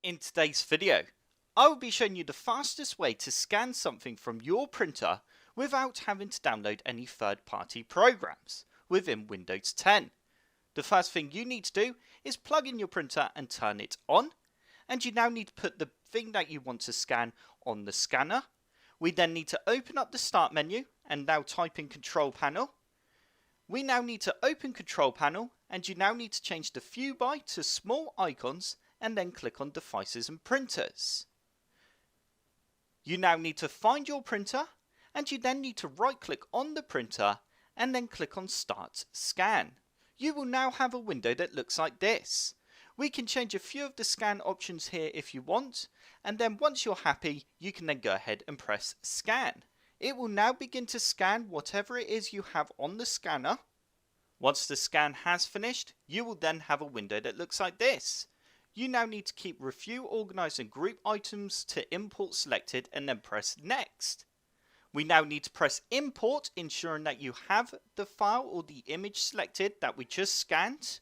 In today's video, I will be showing you the fastest way to scan something from your printer without having to download any third-party programs within Windows 10. The first thing you need to do is plug in your printer and turn it on, and you now need to put the thing that you want to scan on the scanner. We then need to open up the start menu and now type in Control Panel. We now need to open Control Panel, and you now need to change the view by to small icons and then click on Devices and Printers. You now need to find your printer, and you then need to right click on the printer and then click on Start Scan. You will now have a window that looks like this. We can change a few of the scan options here if you want, and then once you're happy you can then go ahead and press Scan. It will now begin to scan whatever it is you have on the scanner. Once the scan has finished, you will then have a window that looks like this. You now need to keep Review, Organize and Group Items to Import selected and then press Next. We now need to press Import, ensuring that you have the file or the image selected that we just scanned.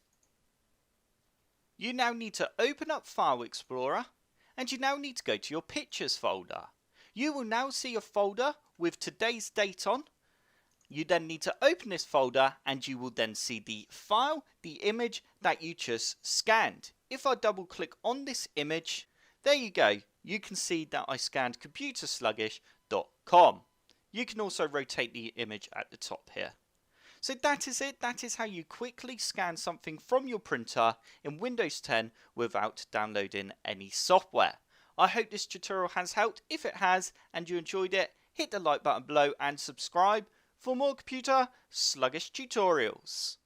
You now need to open up File Explorer, and you now need to go to your Pictures folder. You will now see a folder with today's date on. You then need to open this folder and you will then see the file, the image that you just scanned. If I double click on this image, there you go. You can see that I scanned computersluggish.com. You can also rotate the image at the top here. So that is it. That is how you quickly scan something from your printer in Windows 10 without downloading any software. I hope this tutorial has helped. If it has and you enjoyed it, hit the like button below and subscribe for more computer sluggish tutorials.